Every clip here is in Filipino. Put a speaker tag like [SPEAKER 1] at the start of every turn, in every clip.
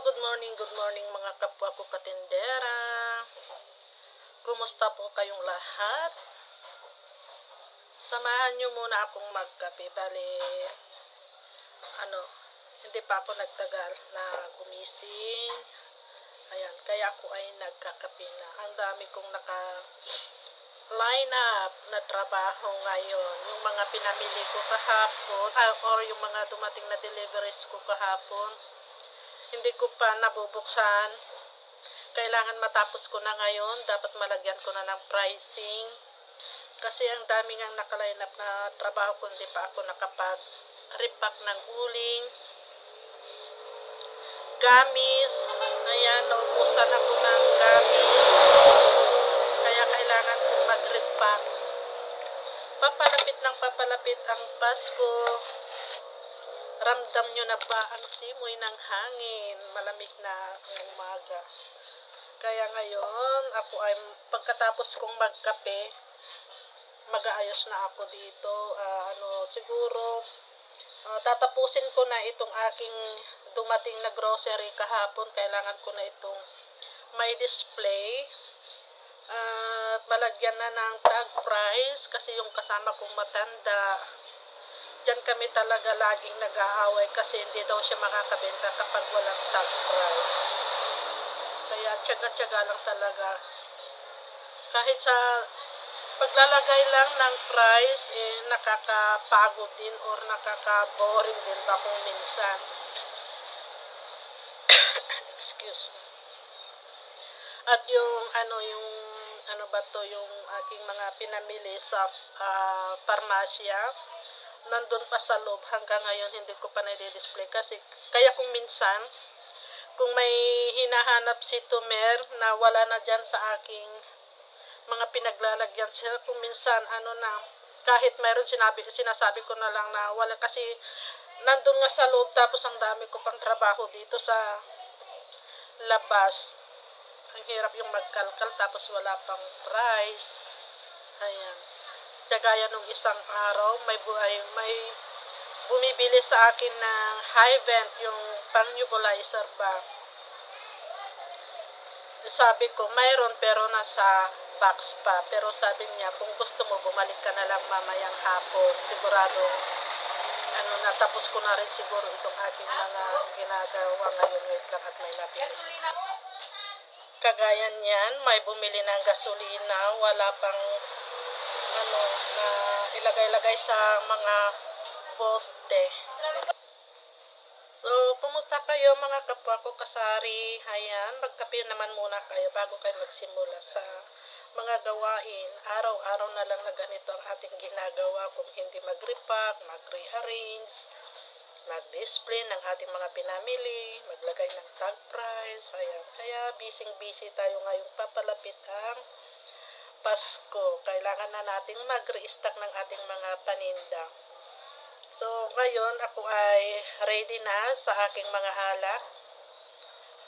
[SPEAKER 1] good morning mga kapwa ko katindera. Kumusta po kayong lahat? Samahan nyo muna akong magkape. Bali, hindi pa ako nagtagal na gumising. Ayan, kaya ako ay nagkakape na. Ang dami kong line up na trabaho ngayon. Yung mga pinamili ko kahapon, or yung mga dumating na deliveries ko kahapon, hindi ko pa nabubuksan. Kailangan matapos ko na ngayon. Dapat malagyan ko na ng pricing. Kasi ang daming ang nakaline up na trabaho ko, hindi pa ako nakapag-repack ng uling. Gamis. Ayan, naubusan ako ng gamis. Kaya kailangan kong mag-repack. Papalapit ng papalapit ang Pasko. Ramdam nyo na ba ang simoy ng hangin? Malamig na ang umaga. Kaya ngayon, ako ay pagkatapos kong magkape, mag-aayos na ako dito. Siguro, tatapusin ko na itong aking dumating na grocery kahapon. Kailangan ko na itong may display. Malagyan na ng tag price kasi yung kasama kong matanda, diyan kami talaga laging nag-aaway kasi hindi daw siya makakabenta kapag walang tag price. Kaya tiyaga-tiyaga lang talaga. Kahit sa paglalagay lang ng price, nakakapagod din or nakaka-boring din ba kung minsan. Excuse me. At yung yung aking mga pinamili sa parmasya, nandun pa sa loob hanggang ngayon hindi ko pa na-display kasi kaya kung minsan kung may hinahanap si Tumer na wala na dyan sa aking mga pinaglalagyan siya, kung minsan kahit mayroon sinasabi ko na lang na wala kasi nandun nga sa loob tapos ang dami ko pang trabaho dito sa labas. Ang hirap yung magkalkal tapos wala pang price. Ayan. Kagaya nung isang araw, may bumibili sa akin ng Hivent, yung pang-nebulizer ba. Sabi ko, mayroon pero nasa box pa. Pero sabi niya, kung gusto mo, bumalik ka na lang mamayang hapon. Sigurado, natapos ko na rin siguro itong aking mga ginagawa ngayon. Wait lang at may nabili. Kagaya niyan, may bumili ng gasolina, wala pang na ilagay-lagay sa mga bote. So, kumusta kayo mga kapwa ko kasari? Ayan, magkape naman muna kayo bago kayo magsimula sa mga gawain. Araw-araw na lang na ganito ang ating ginagawa kung hindi mag-repack, mag-rearrange, mag-display ng ating mga pinamili, maglagay ng tag price. Ayan. Kaya busy tayo ngayong papalapit ang Pasko. Kailangan na nating mag-restock ng ating mga paninda. So, ngayon ako ay ready na sa aking mga alak.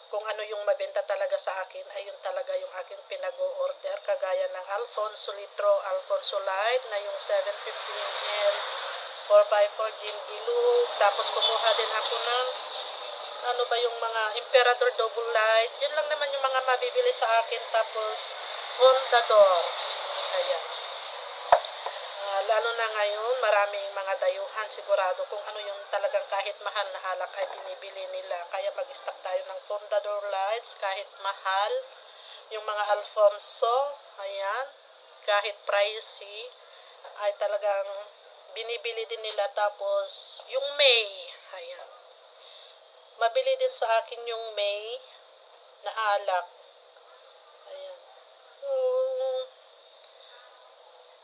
[SPEAKER 1] Kung ano yung mabenta talaga sa akin, ay yun talaga yung aking pinag-o-order. Kagaya ng Alfonso Litro, Alfonso Light na yung 750 ml, 4x4 gin bilog. Tapos kumuha din ako ng yung mga Emperador Double Light. Yun lang naman yung mga mabibili sa akin. Tapos Fondador. Ayan. Lalo na ngayon, maraming mga dayuhan sigurado kung ano yung talagang kahit mahal na alak ay binibili nila. Kaya mag-stock tayo ng Fondador Lights kahit mahal. Yung mga Alfonso, ayan, kahit pricey, ay talagang binibili din nila. Tapos yung May, ayan. Mabili din sa akin yung May na alak. Ayan. So,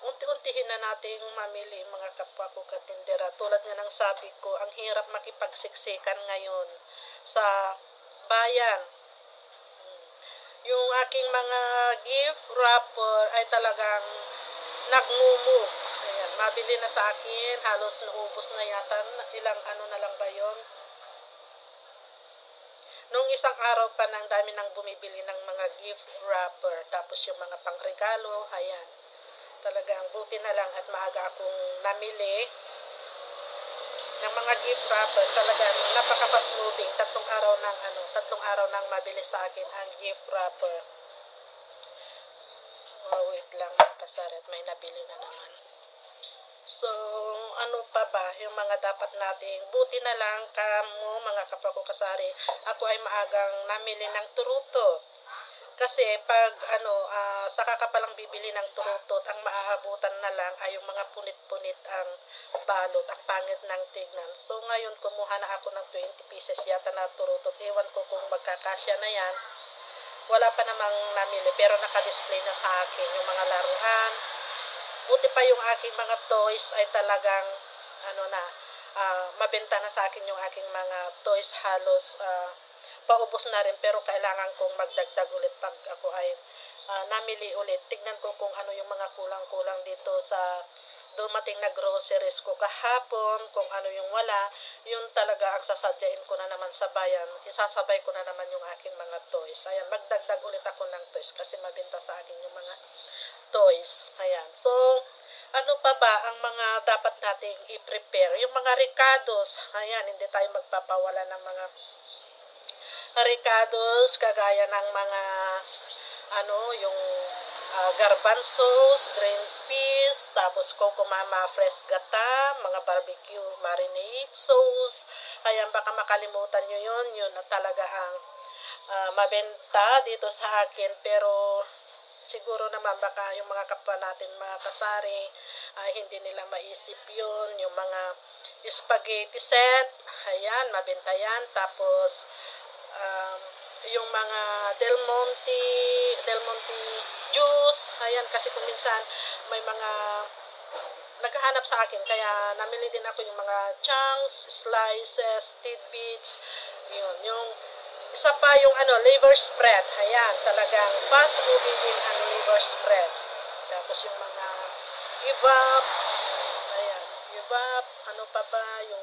[SPEAKER 1] unti-untihin na nating mamili mga kapwa ko katindera. Tulad nga ng sabi ko, ang hirap makipagsiksikan ngayon sa bayan. Yung aking mga gift wrapper ay talagang nagmumu. Ayan, mabili na sa akin, halos naubos na yata. Ilang na lang ba yun? Nung isang araw pa nang dami nang bumibili ng mga gift wrapper. Tapos yung mga pangregalo, ayan. Talagang buti na lang at maaga akong namili ng mga gift wrapper. Talagang napaka-fast moving. 3 araw na ng tatlong araw nang mabili sa akin ang gift wrapper. Oh, wait lang kasari at may nabili na naman. So, ano pa ba yung mga dapat nating buti na lang kamo mga kapako kasari, ako ay maagang namili ng turutot. Kasi pag saka ka palang bibili ng turutot, ang maaabutan na lang ay yung mga punit-punit ang balot, ang pangit ng tignan. So ngayon kumuha na ako ng 20 pieces yata na turutot. Ewan ko kung magkakasya na yan. Wala pa namang namili pero naka-display na sa akin yung mga laruan. Buti pa yung aking mga toys ay talagang mabenta na sa akin yung aking mga toys, halos paubos na rin, pero kailangan kong magdagdag ulit pag ako ay namili ulit. Tignan ko kung ano yung mga kulang-kulang dito sa dumating na groceries ko kahapon, kung ano yung wala, yun talaga ang sasadyain ko na naman sa bayan. Isasabay ko na naman yung aking mga toys. Ayan, magdagdag ulit ako ng toys kasi mabenta sa akin yung mga toys. Ayan. So, ano pa ba ang mga dapat nating i-prepare? Yung mga ricados. Ayan, hindi tayo magpapawala ng mga ricados, kagaya ng mga yung garbanzos, green peas, tapos coco mama fresh gata, mga barbecue marinade sauce. Ayan, baka makalimutan nyo yun na talaga ang mabenta dito sa akin, pero siguro naman baka yung mga kapwa natin mga kasari hindi nila maisip yun. Yung mga spaghetti set, ayan, mabenta yan. Tapos yung mga Del Monte juice, ayan, kasi kung minsan may mga naghahanap sa akin, kaya namili din ako yung mga chunks, slices, tidbits, yun. Yung isa pa yung liver spread, ayan, talagang fast moving din ang liver spread. Tapos yung mga evap, ayan, evap, ano pa ba, yung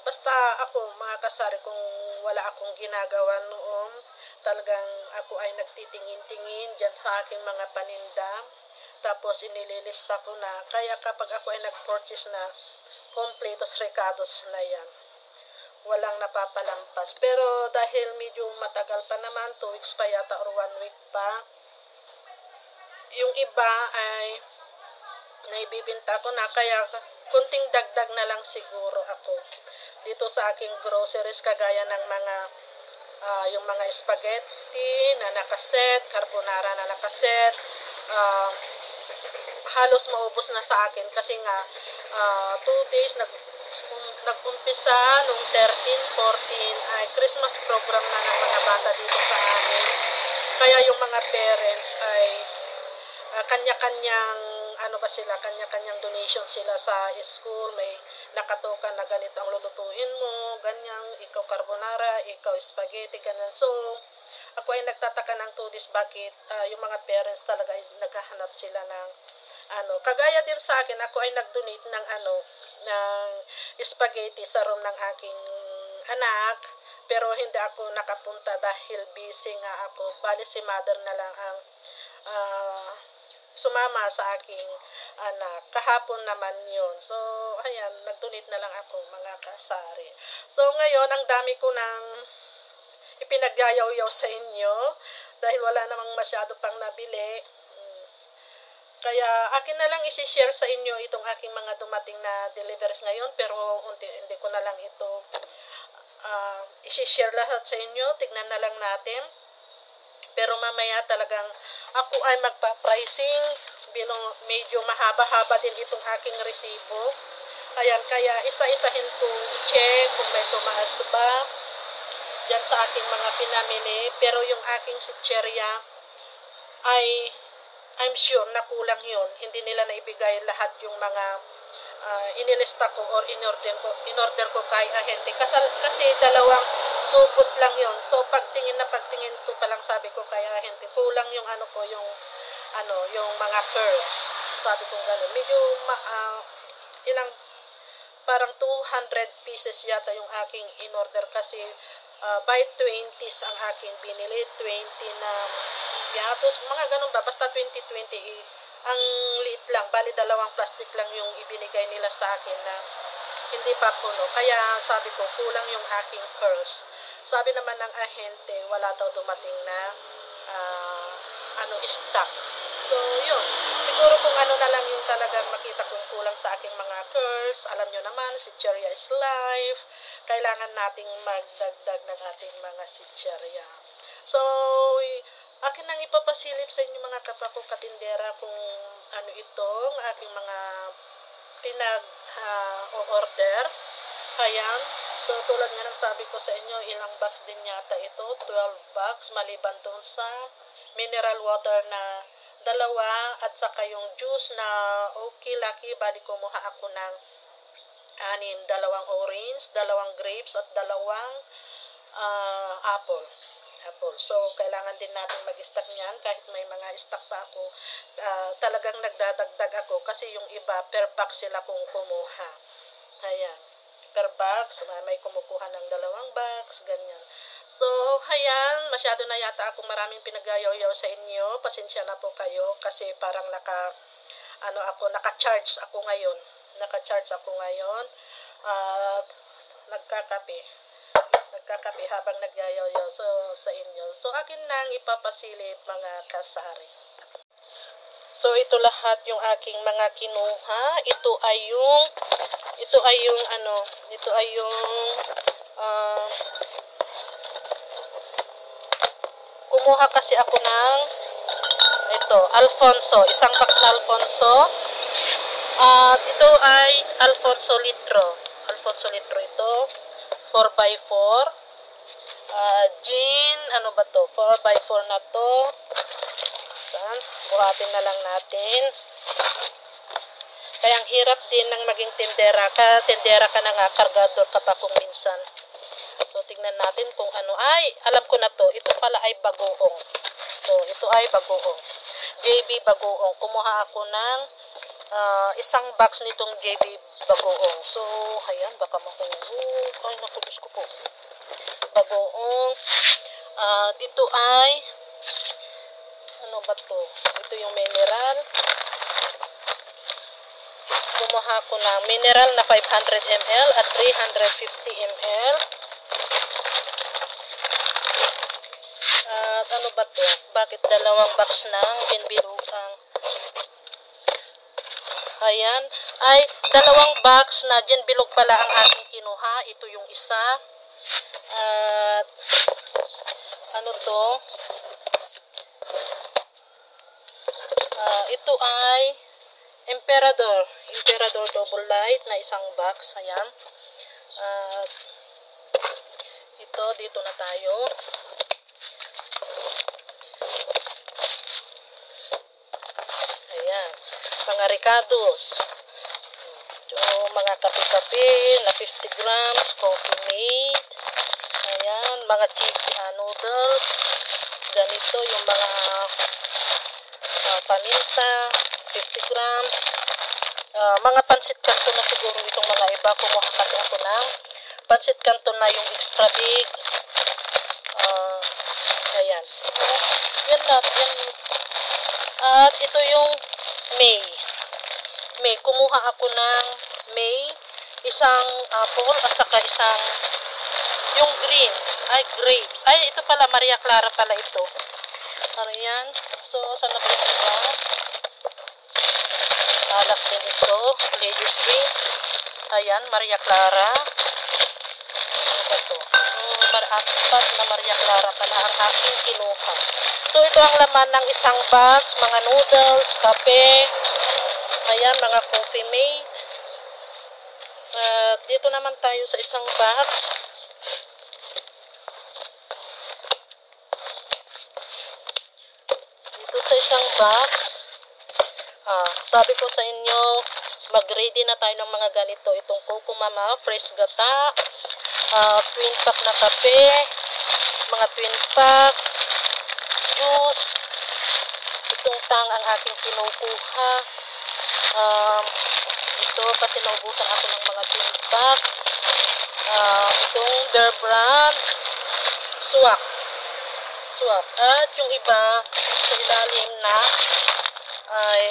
[SPEAKER 1] basta ako mga kasari, kung wala akong ginagawa noon, talagang ako ay nagtitingin-tingin dyan sa aking mga paninda, tapos inililista ko na, kaya kapag ako ay nag-purchase na, completos ricados na yan, walang napapalampas. Pero dahil medyo matagal pa naman, 2 weeks pa yata or 1 week pa, yung iba ay naibibinta ko na, kaya kunting dagdag na lang siguro ako dito sa aking groceries, kagaya ng mga yung mga spaghetti na nakaset, carbonara na nakaset, halos maubos na sa akin kasi nga 2 days nag-umpisa nung 13, 14 ay Christmas program na ng mga bata dito sa amin, kaya yung mga parents ay kanya-kanyang kanya-kanyang donation sila sa school. May nakatoka na ganito ang lulutuin mo, ganyang, ikaw carbonara, ikaw spaghetti, ganyan. So, ako ay nagtataka ng 2 days bakit yung mga parents talaga ay naghahanap sila ng kagaya din sa akin, ako ay nag-donate ng ng spaghetti sa room ng aking anak, pero hindi ako nakapunta dahil busy nga ako. Bali si mother na lang ang sumama sa aking anak. Kahapon naman yun. So, ayan, nag-donate na lang ako mga kasari. So, ngayon, ang dami ko nang ipinagyayaw-yaw sa inyo dahil wala namang masyado pang nabili. Kaya akin na lang isi-share sa inyo itong aking mga dumating na deliveries ngayon, pero hindi ko na lang ito isi-share lahat sa inyo. Tignan na lang natin. Pero mamaya talagang ako ay magpa-pricing. Medyo mahaba-haba din itong aking resibo. Ayan, kaya isa-isahin kong i-check kung may tumaas ba dyan sa aking mga pinamili. Pero yung aking sitcherya ay I'm sure na kulang yun. Hindi nila naibigay lahat yung mga inilista ko or in-order ko kay ahente. Kasi dalawang supot lang yon. So pagtingin ko pa lang, sabi ko kay ahente, kulang yung yung mga curves. Sabi ko gano'n. Medyo parang 200 pieces yata yung aking in-order kasi by 20s ang aking binili. 20 na piatos, mga ganun ba, basta 20 ang liit lang, bali dalawang plastic lang yung ibinigay nila sa akin na hindi pa puno. Kaya sabi ko, kulang yung aking curls. Sabi naman ng ahente, wala daw dumating na stock. So, yun. Siguro kung ano na lang yung talagang makita kong kulang sa aking mga curls. Alam nyo naman, Sitcheria is life. Kailangan nating magdagdag ng ating mga Sitcheria. So, akin nang ipapasilip sa inyo mga kapako katindera kung ano itong aking mga pinag-order. Ayan. So, tulad nga ng sabi ko sa inyo, ilang box din yata ito. 12 box, maliban doon sa mineral water na 2 at saka yung juice na okay lucky. Bali kumuha ako ng 6, 2 orange, 2 grapes at 2 apple. So, kailangan din natin mag-stock niyan kahit may mga stock pa ako. Talagang nagdadagdag ako kasi yung iba per box sila kung kumuha. Ayan. Per box, may kumukuha ng 2 box, ganyan. So, ayan, masyado na yata akong maraming pinagayaw-yaw sa inyo. Pasensya na po kayo kasi parang naka-charge ako ngayon. At nagkakape habang nagyayaw-yaw sa inyo. So, akin nang ipapasilip mga kasari. So, ito lahat yung aking mga kinuha. Ito ay yung kumuha kasi ako ng Alfonso, isang box na Alfonso. At ito ay Alfonso litro ito, 4x4. Gin, ano ba to? 4x4 na to. Saan? Buhatin na lang natin. Kaya ang hirap din ng maging tindera ka. Tindera ka na nga, kargador ka pa kung minsan. So, tingnan natin kung ano. Ay, alam ko na to. Ito pala ay bagoong. So, ito ay bagoong. JB bagoong. Kumuha ako ng isang box nitong JB bagoong. So, ayan, baka mahulog. Ay, nakudus ko po. Bagoong. Dito ay ano ba to? Ito yung mineral. Kumuha ko ng mineral na 500 ml at 350 ml. At ano ba to? Bakit 2 box ng ginbilugang? Ayan. Ay, 2 box na ginbilog pala ang aking kinuha. Ito yung isa. At ano to? Ito ay Emperador Double Light na isang box. Ayan. At ito, dito na tayo. Ayan. Mga Ricados. Ito, mga kape-kape na 50 grams. Coffee mate. Ayan. Mga chicken noodles. Ganito yung mga paminta. 50 grams. Mga pansit kanto na siguro itong mga iba. Kumuha kasi ako ng pansit kanto na yung extra big. Ayan. Yan natin. At ito yung May. Kumuha ako ng May. Isang apple at saka isang yung green. Ay, grapes. Ay, ito pala. Maria Clara pala ito. Ayan. So, saan na ba ito ba? Alak din ito. Ladies drink. Ayan, Maria Clara. Ano ba ito? Apat na Maria Clara pala ang aking kinuha. So, ito ang laman ng isang box. Mga noodles, kape. Ayan, mga coffee mate. Dito naman tayo sa isang box. Dito sa isang box. Sabi ko sa inyo, mag-ready na tayo ng mga ganito. Itong Coco Mama, fresh gata, twin pack na kape, mga twin pack, juice, itong tang ang aking kinukuha. Ito kasi naubusan ako ng mga twin pack. Itong Bear Brand, swak. At yung iba, sa ilalim na, ay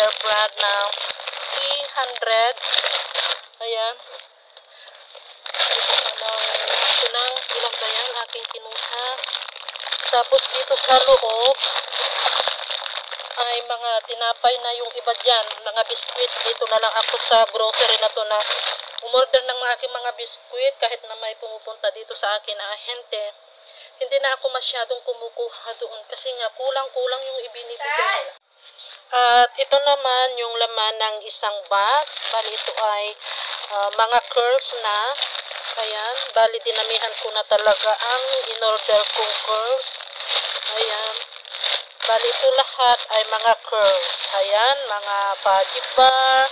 [SPEAKER 1] Bear Brand na 300. Ayan. Ito nang ilang ba yan aking kinuha. Tapos dito sa loob ay mga tinapay na yung iba dyan, mga biskwit. Dito na lang ako sa grocery na to na umorder ng aking mga biskwit kahit na may pumupunta dito sa akin na ahente. Hindi na ako masyadong kumukuha doon kasi nga kulang-kulang yung ibinibigay nila. At ito naman yung laman ng isang box. Bali ito ay mga curls na. Ayan, bali dinamihan ko na talaga ang in-order kong curls. Ayan. Bali ito lahat ay mga curls. Ayan, mga fudgy bar.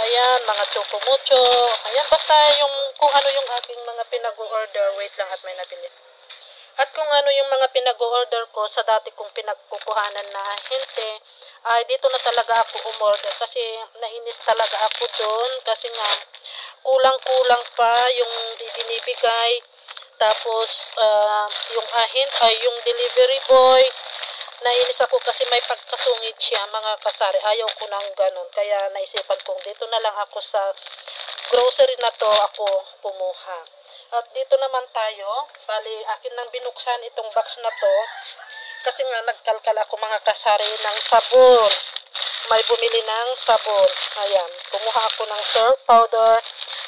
[SPEAKER 1] Ayan, mga chocomucho. Ayan, basta yung kung ano yung aking mga pinag-order. Wait lang at may nabili. At kung ano yung mga pinag-order ko sa dati kong pinagkukuhanan na ahente, ay dito na talaga ako umorder kasi nainis talaga ako doon kasi nga kulang-kulang pa yung ibinibigay. Tapos yung yung delivery boy, nainis ako kasi may pagkasungit siya mga kasari. Ayaw ko nang ganun. Kaya naisipan kong dito na lang ako sa grocery na to ako kumuha. At dito naman tayo, bali akin nang binuksan itong box na to kasi nga nagkalkal ako mga kasari ng sabon. May bumili ng sabon. Ayan, kumuha ako ng surf powder.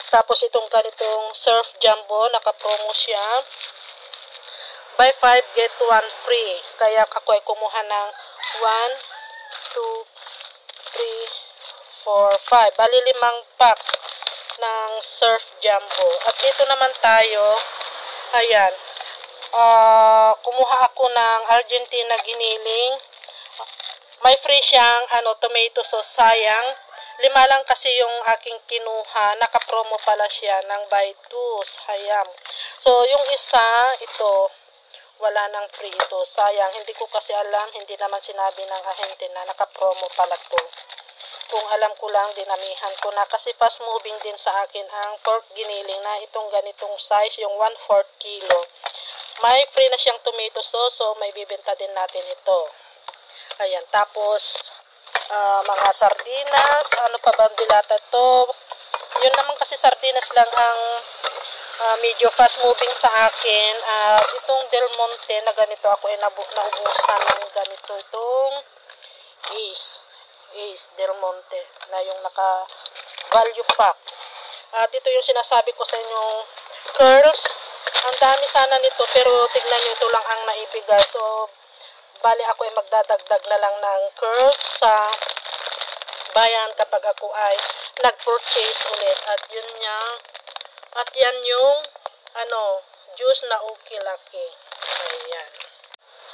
[SPEAKER 1] Tapos itong ganitong surf jumbo, naka-promo siya. Buy 5 get 1 free. Kaya ako ay kumuha ng 1, 2, 3, 4, 5. Bali 5 pack ng surf jumbo. At dito naman tayo, ayan, kumuha ako ng Argentina giniling. May free siyang tomato sauce. Sayang, 5 lang kasi yung aking kinuha. Naka-promo pala siya ng buy 2. Hayam. So yung isa, ito wala nang free ito. Sayang, hindi ko kasi alam, hindi naman sinabi ng ahente na naka-promo pala to. Kung alam ko lang, dinamihan ko na kasi fast moving din sa akin ang pork giniling na itong ganitong size, yung 1/4 kilo. May free na siyang tomato sauce, so may bibenta din natin ito. Ayan, tapos mga sardinas, ano pa bang dilata to? Yun naman kasi sardinas lang ang medyo fast moving sa akin. Itong Del Monte na ganito ako ay naubusan ng ganito. Itong Ace Del Monte na yung naka value pack. At ito yung sinasabi ko sa inyong curls. Ang dami sana nito pero tignan nyo, ito lang ang naibigay. So bali ako ay magdadagdag na lang ng curls sa bayan kapag ako ay nag-purchase ulit. At yun niya. At yan yung juice na ukilaki. Ayan.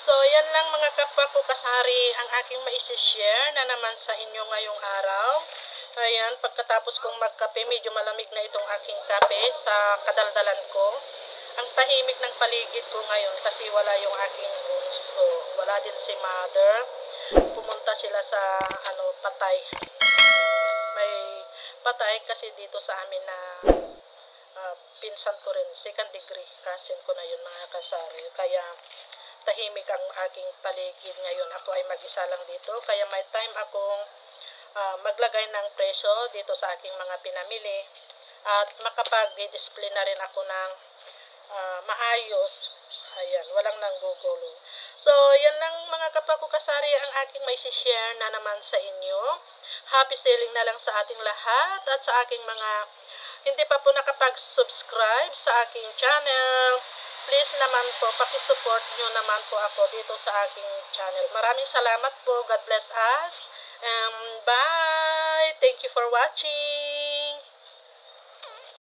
[SPEAKER 1] So, yan lang mga kapwa ko kasari ang aking maisi-share na naman sa inyo ngayong araw. Ayan, pagkatapos kong magkape, medyo malamig na itong aking kape sa kadaldalan ko. Ang tahimik ng paligid ko ngayon kasi wala yung aking bunso. Wala din si mother. Pumunta sila sa patay. May patay kasi dito sa amin na pinsan ko rin. Second degree. Cousin ko na yun mga kasari. Kaya tahimik ang aking paligid ngayon. Ako ay mag-isa lang dito. Kaya may time akong maglagay ng presyo dito sa aking mga pinamili. At makapag-display na rin ako ng maayos. Ayan, walang nanggugulo. So, yan lang mga kapwa ko kasari ang aking may share na naman sa inyo. Happy selling na lang sa ating lahat at sa aking mga hindi pa po nakapag-subscribe sa aking channel. Please naman po, pakisupport nyo naman po ako dito sa aking channel. Maraming salamat po. God bless us. And bye! Thank you for watching.